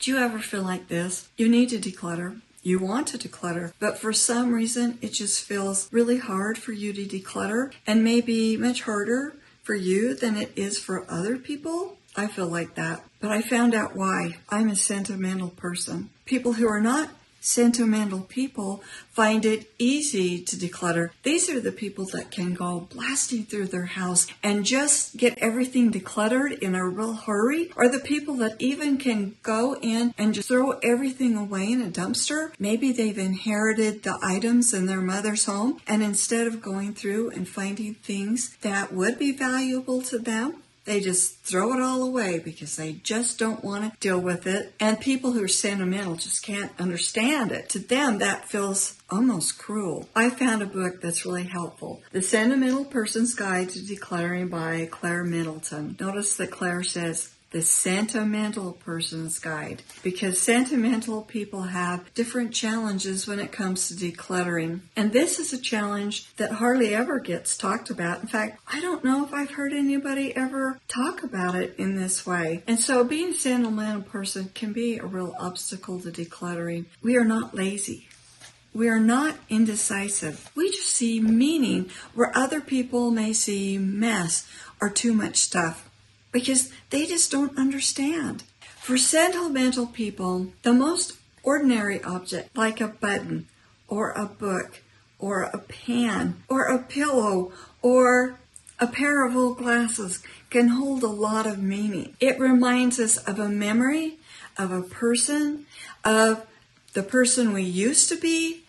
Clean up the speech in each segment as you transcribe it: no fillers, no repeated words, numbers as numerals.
Do you ever feel like this? You need to declutter. You want to declutter, but for some reason it just feels really hard for you to declutter, and maybe much harder for you than it is for other people. I feel like that, but I found out why. I'm a sentimental person. People who are not sentimental people find it easy to declutter. These are the people that can go blasting through their house and just get everything decluttered in a real hurry, or the people that even can go in and just throw everything away in a dumpster. Maybe they've inherited the items in their mother's home, and instead of going through and finding things that would be valuable to them, they just throw it all away because they just don't want to deal with it. And people who are sentimental just can't understand it. To them, that feels almost cruel. I found a book that's really helpful. The Sentimental Person's Guide to Decluttering by Claire Middleton. Notice that Claire says, the Sentimental Person's Guide, because sentimental people have different challenges when it comes to decluttering. And this is a challenge that hardly ever gets talked about. In fact, I don't know if I've heard anybody ever talk about it in this way. And so being a sentimental person can be a real obstacle to decluttering. We are not lazy. We are not indecisive. We just see meaning where other people may see mess or too much stuff, because they just don't understand. For sentimental people, the most ordinary object, like a button or a book or a pen or a pillow or a pair of old glasses, can hold a lot of meaning. It reminds us of a memory, of a person, of the person we used to be,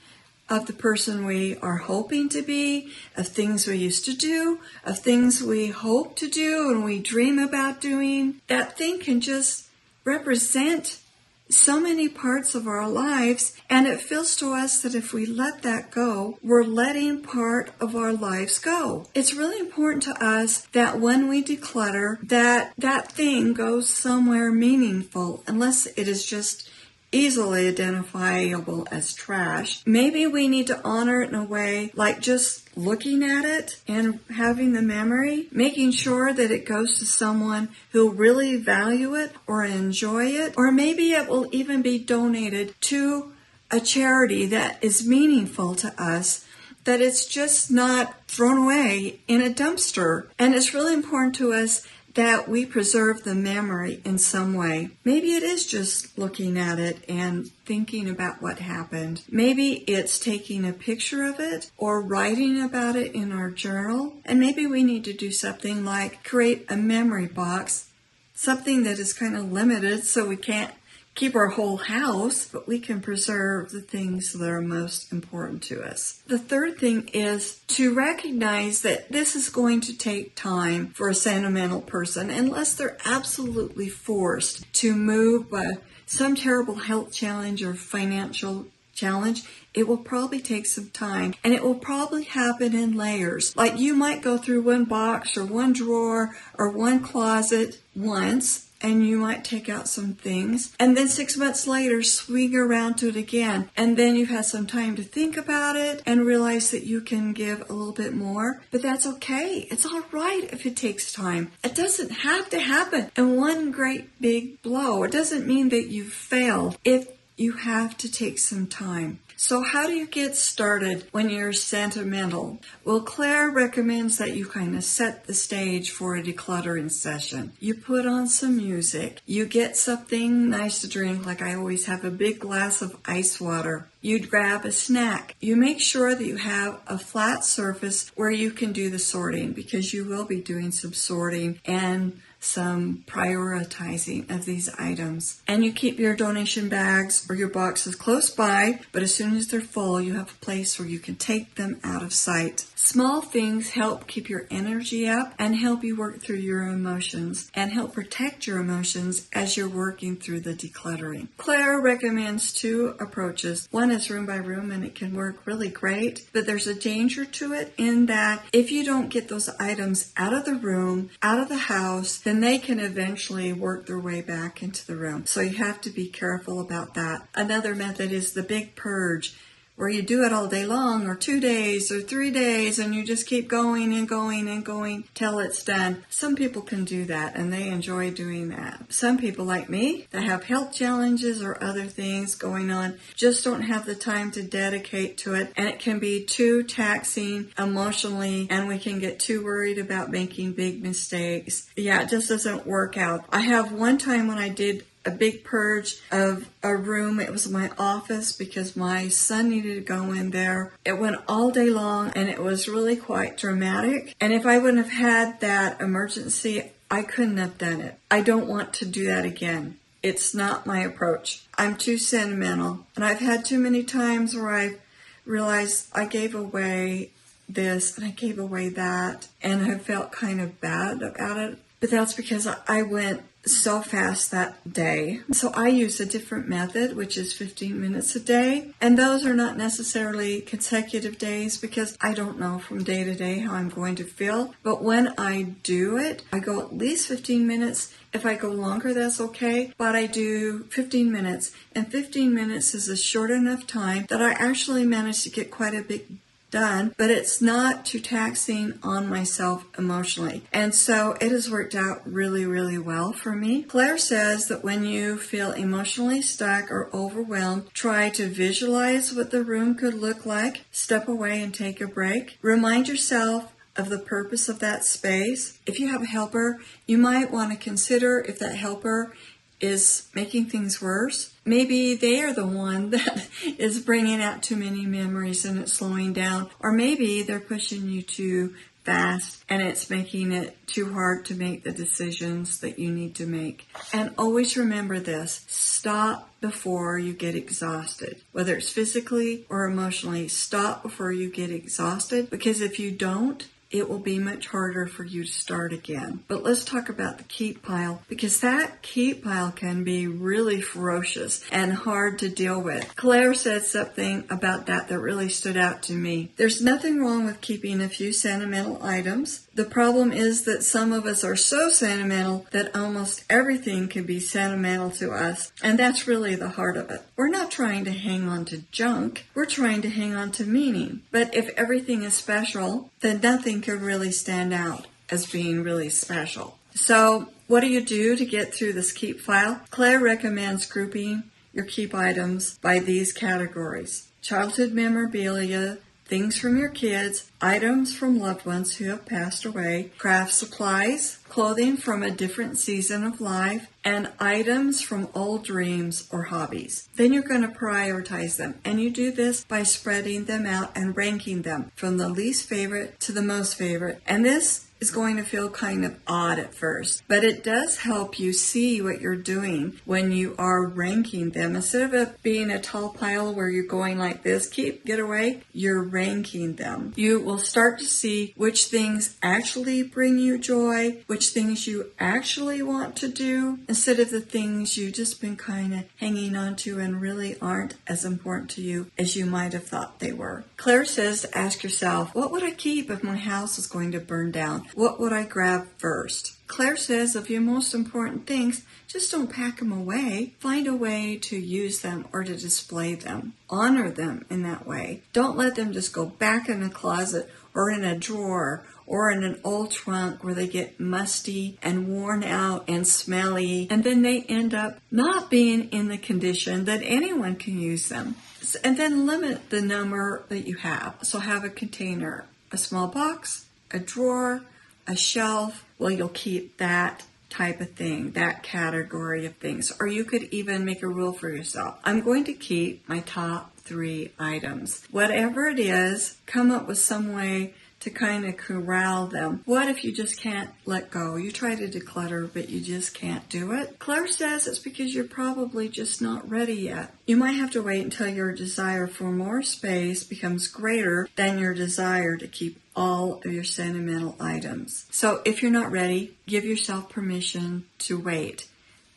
of the person we are hoping to be, of things we used to do, of things we hope to do and we dream about doing. That thing can just represent so many parts of our lives, and it feels to us that if we let that go, we're letting part of our lives go. It's really important to us that when we declutter, that thing goes somewhere meaningful, unless it is just easily identifiable as trash. Maybe we need to honor it in a way like just looking at it and having the memory, making sure that it goes to someone who'll really value it or enjoy it, or maybe it will even be donated to a charity that is meaningful to us, that it's just not thrown away in a dumpster. And it's really important to us that we preserve the memory in some way. Maybe it is just looking at it and thinking about what happened. Maybe it's taking a picture of it or writing about it in our journal. And maybe we need to do something like create a memory box, something that is kind of limited so we can't keep our whole house, but we can preserve the things that are most important to us. The third thing is to recognize that this is going to take time for a sentimental person, unless they're absolutely forced to move by some terrible health challenge or financial challenge. It will probably take some time, and it will probably happen in layers. Like you might go through one box or one drawer or one closet once, and you might take out some things, and then 6 months later swing around to it again, and then you've had some time to think about it and realize that you can give a little bit more. But that's okay. It's all right if it takes time. It doesn't have to happen in one great big blow. It doesn't mean that you've failed if you have to take some time. So how do you get started when you're sentimental? Well, Claire recommends that you kind of set the stage for a decluttering session. You put on some music. You get something nice to drink, like I always have a big glass of ice water. You grab a snack. You make sure that you have a flat surface where you can do the sorting, because you will be doing some sorting and some prioritizing of these items. And you keep your donation bags or your boxes close by, but as soon as they're full, you have a place where you can take them out of sight. Small things help keep your energy up and help you work through your emotions and help protect your emotions as you're working through the decluttering. Claire recommends 2 approaches. One is room by room, and it can work really great, but there's a danger to it in that if you don't get those items out of the room, out of the house, then they can eventually work their way back into the room. So you have to be careful about that. Another method is the big purge, where you do it all day long, or 2 days, or 3 days, and you just keep going and going and going till it's done. Some people can do that, and they enjoy doing that. Some people like me that have health challenges or other things going on just don't have the time to dedicate to it, and it can be too taxing emotionally, and we can get too worried about making big mistakes. Yeah, it just doesn't work out. I have one time when I did a big purge of a room. It was my office because my son needed to go in there. It went all day long, and it was really quite dramatic. And if I wouldn't have had that emergency, I couldn't have done it. I don't want to do that again. It's not my approach. I'm too sentimental. And I've had too many times where I've realized I gave away this and I gave away that, and I felt kind of bad about it. But that's because I went so fast that day. So I use a different method, which is 15 minutes a day. And those are not necessarily consecutive days because I don't know from day to day how I'm going to feel. But when I do it, I go at least 15 minutes. If I go longer, that's okay. But I do 15 minutes. And 15 minutes is a short enough time that I actually manage to get quite a bit done, but it's not too taxing on myself emotionally. And so it has worked out really, really well for me. Claire says that when you feel emotionally stuck or overwhelmed, try to visualize what the room could look like, step away and take a break. Remind yourself of the purpose of that space. If you have a helper, you might want to consider if that helper is making things worse. Maybe they are the one that is bringing out too many memories and it's slowing down. Or maybe they're pushing you too fast and it's making it too hard to make the decisions that you need to make. And always remember this: stop before you get exhausted. Whether it's physically or emotionally, stop before you get exhausted, because if you don't, it will be much harder for you to start again. But let's talk about the keep pile, because that keep pile can be really ferocious and hard to deal with. Claire said something about that really stood out to me. There's nothing wrong with keeping a few sentimental items. The problem is that some of us are so sentimental that almost everything can be sentimental to us. And that's really the heart of it. We're not trying to hang on to junk. We're trying to hang on to meaning. But if everything is special, then nothing could really stand out as being really special. So what do you do to get through this keep file? Claire recommends grouping your keep items by these categories: childhood memorabilia, things from your kids, items from loved ones who have passed away, craft supplies, clothing from a different season of life, and items from old dreams or hobbies. Then you're going to prioritize them, and you do this by spreading them out and ranking them from the least favorite to the most favorite. And this is going to feel kind of odd at first, but it does help you see what you're doing when you are ranking them. Instead of it being a tall pile where you're going like this, get away, you're ranking them. You will start to see which things actually bring you joy, which things you actually want to do, instead of the things you've just been kind of hanging on to and really aren't as important to you as you might have thought they were. Claire says to ask yourself, what would I keep if my house is going to burn down? What would I grab first? Claire says of your most important things, just don't pack them away. Find a way to use them or to display them. Honor them in that way. Don't let them just go back in a closet or in a drawer or in an old trunk where they get musty and worn out and smelly, and then they end up not being in the condition that anyone can use them. And then limit the number that you have. So have a container, a small box, a drawer, a shelf. Well, you'll keep that type of thing, that category of things. Or you could even make a rule for yourself. I'm going to keep my top 3 items. Whatever it is, come up with some way to kind of corral them. What if you just can't let go? You try to declutter, but you just can't do it. Claire says it's because you're probably just not ready yet. You might have to wait until your desire for more space becomes greater than your desire to keep all of your sentimental items. So if you're not ready, give yourself permission to wait.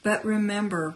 But remember,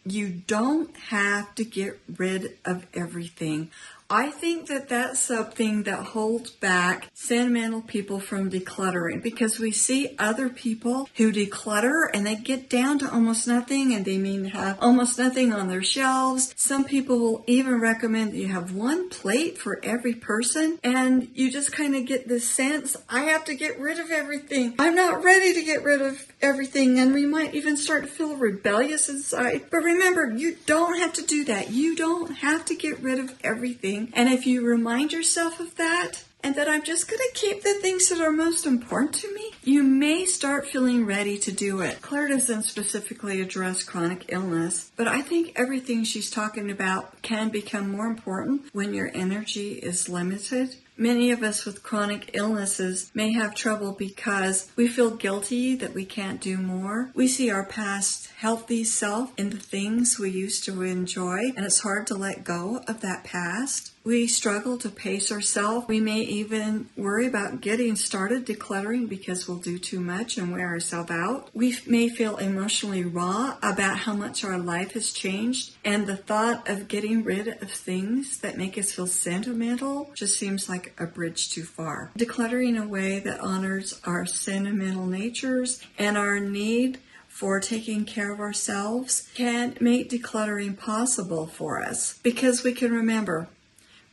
you don't have to get rid of everything. I think that that's something that holds back sentimental people from decluttering, because we see other people who declutter and they get down to almost nothing, and they mean have almost nothing on their shelves. Some people will even recommend that you have one plate for every person, and you just kind of get this sense, I have to get rid of everything. I'm not ready to get rid of everything, and we might even start to feel rebellious inside. But remember, you don't have to do that. You don't have to get rid of everything. And if you remind yourself of that, and that I'm just going to keep the things that are most important to me, you may start feeling ready to do it. Claire doesn't specifically address chronic illness, but I think everything she's talking about can become more important when your energy is limited. Many of us with chronic illnesses may have trouble because we feel guilty that we can't do more. We see our past healthy self in the things we used to enjoy, and it's hard to let go of that past. We struggle to pace ourselves. We may even worry about getting started decluttering because we'll do too much and wear ourselves out. We may feel emotionally raw about how much our life has changed, and the thought of getting rid of things that make us feel sentimental just seems like a bridge too far. Decluttering in a way that honors our sentimental natures and our need for taking care of ourselves can make decluttering possible for us, because we can remember,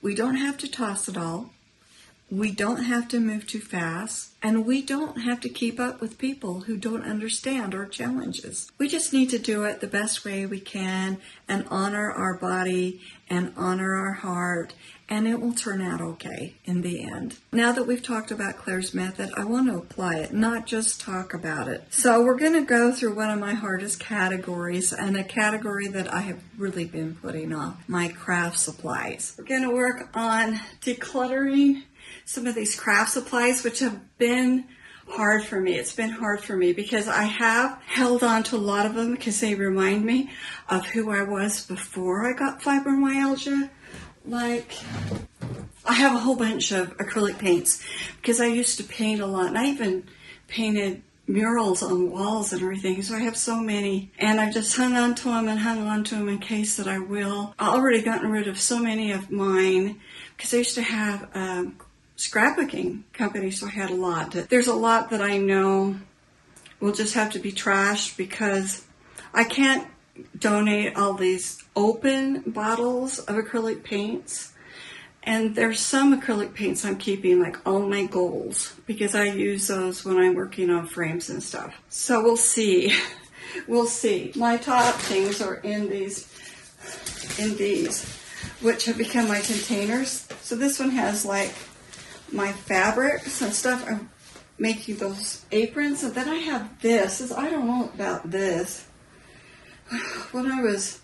we don't have to toss it all, we don't have to move too fast, and we don't have to keep up with people who don't understand our challenges. We just need to do it the best way we can and honor our body and honor our heart, and it will turn out okay in the end. Now that we've talked about Claire's method, I want to apply it, not just talk about it. So we're going to go through one of my hardest categories, and a category that I have really been putting off, my craft supplies. We're going to work on decluttering some of these craft supplies, which have been hard for me. It's been hard for me because I have held on to a lot of them because they remind me of who I was before I got fibromyalgia. Like, I have a whole bunch of acrylic paints because I used to paint a lot, and I even painted murals on walls and everything, so I have so many, and I've just hung on to them in case that I will. I've already gotten rid of so many of mine because I used to have a scrapbooking company, so I had a lot. There's a lot that I know will just have to be trashed because I can't donate all these open bottles of acrylic paints. And there's some acrylic paints I'm keeping, like all my goals, because I use those when I'm working on frames and stuff. So we'll see. We'll see. My top things are in these, which have become my containers. So this one has like my fabrics and stuff. I'm making those aprons. And then I have this. I don't know about this. When I was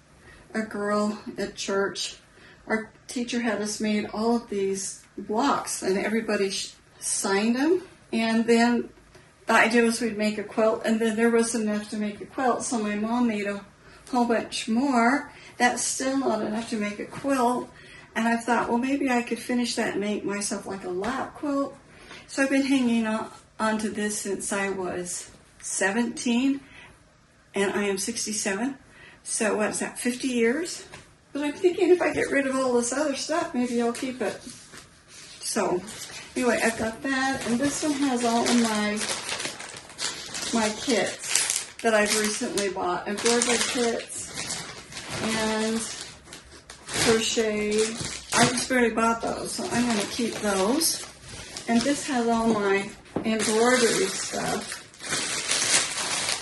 a girl at church, our teacher had us made all of these blocks, and everybody signed them. And then the idea was we'd make a quilt, and then there wasn't enough to make a quilt, so my mom made a whole bunch more. That's still not enough to make a quilt. And I thought, well, maybe I could finish that and make myself like a lap quilt. So I've been hanging on to this since I was 17, and I am 67. So what is that, 50 years? But I'm thinking if I get rid of all this other stuff, maybe I'll keep it. So anyway, I've got that, and this one has all of my kits that I've recently bought. Embroidery kits and crochet. I just barely bought those, so I'm going to keep those. And this has all my embroidery stuff.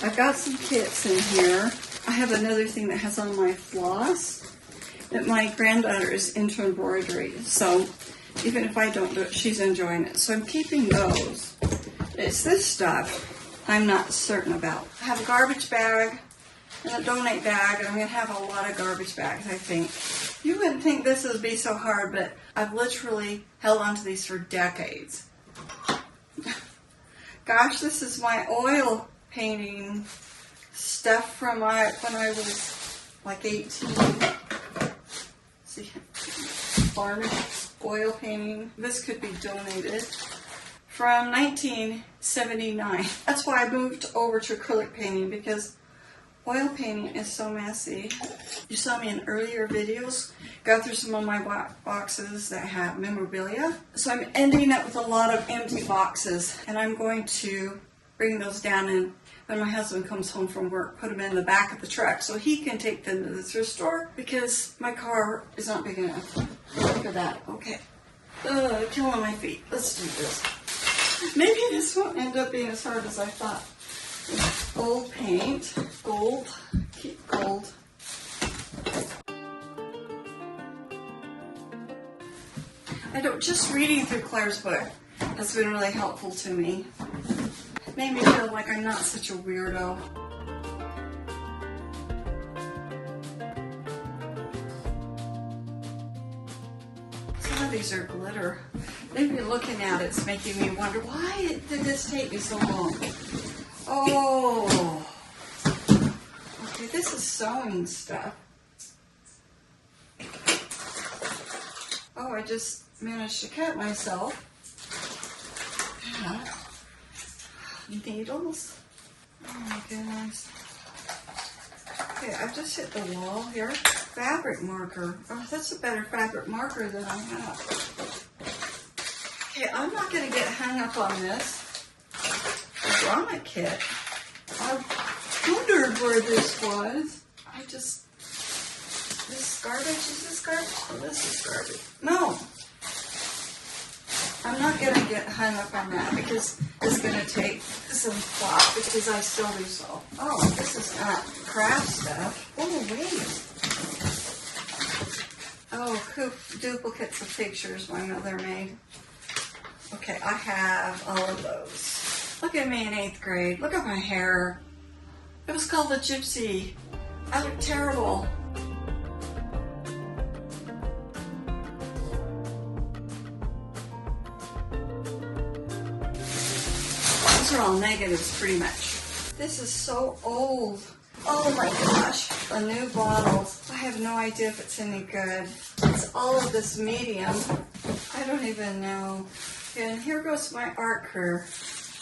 I've got some kits in here. I have another thing that has all my floss. That my granddaughter is into embroidery, so even if I don't do it, she's enjoying it. So I'm keeping those. It's this stuff I'm not certain about. I have a garbage bag and a donate bag, and I'm going to have a lot of garbage bags, I think. You wouldn't think this would be so hard, but I've literally held on to these for decades. Gosh, this is my oil painting stuff from when I was like 18. See, varnish, oil painting. This could be donated from 1979. That's why I moved over to acrylic painting, because oil painting is so messy. You saw me in earlier videos go through some of my boxes that have memorabilia. So I'm ending up with a lot of empty boxes, and I'm going to bring those down, and when my husband comes home from work, put them in the back of the truck so he can take them to the thrift store because my car is not big enough. Look at that. Okay. Killing my feet. Let's do this. Maybe this won't end up being as hard as I thought. Gold paint. Gold. Keep gold. Just reading through Claire's book has been really helpful to me. It made me feel like I'm not such a weirdo. Some of these are glitter. Maybe looking at it's making me wonder, why did this take me so long? Oh, okay, this is sewing stuff. Oh, I just managed to cut myself. Yeah. Needles. Oh my goodness. Okay, I've just hit the wall here. Fabric marker. Oh, that's a better fabric marker than I have. Okay, I'm not going to get hung up on this. A grommet kit. I wondered where this was. This garbage? Is this garbage? Oh, this is garbage. No. I'm not going to get hung up on that because it's going to take some thought because I still do so. Oh, this is not craft stuff. Oh, wait. Oh, duplicates of pictures my mother made. Okay, I have all of those. Look at me in 8th grade. Look at my hair. It was called a gypsy. I look terrible. These are all negatives pretty much. This is so old. Oh my gosh. The new bottles. I have no idea if it's any good. It's all of this medium. I don't even know. And here goes my art career.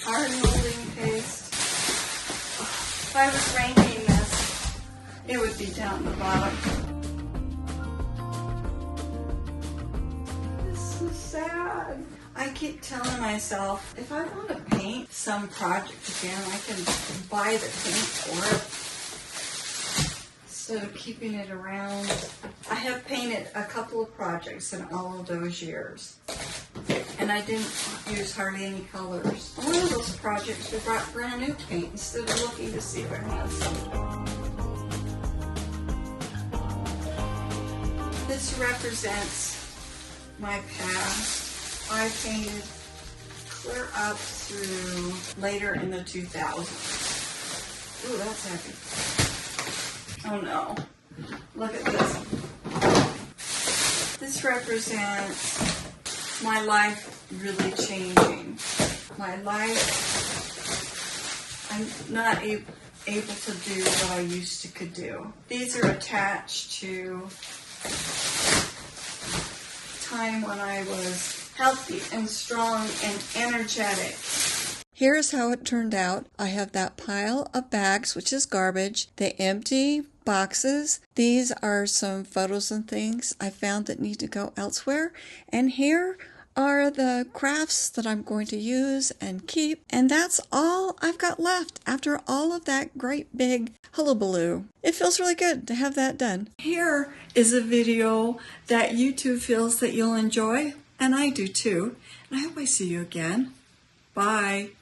Hard molding paste. If I was ranking this, it would be down the bottom. This is sad. I keep telling myself, if I want to paint some project again, I can buy the paint for it instead of keeping it around. I have painted a couple of projects in all of those years, and I didn't use hardly any colors. One of those projects we brought brand new paint instead of looking to see if I had some. This represents my past. I painted clear up through later in the 2000s. Ooh, that's heavy. Oh no. Look at this. This represents my life really changing. My life, I'm not able to do what I used to could do. These are attached to time when I was healthy and strong and energetic. Here's how it turned out. I have that pile of bags, which is garbage, the empty boxes. These are some photos and things I found that need to go elsewhere. And here are the crafts that I'm going to use and keep. And that's all I've got left after all of that great big hullabaloo. It feels really good to have that done. Here is a video that YouTube feels that you'll enjoy, and I do too. And I hope I see you again. Bye.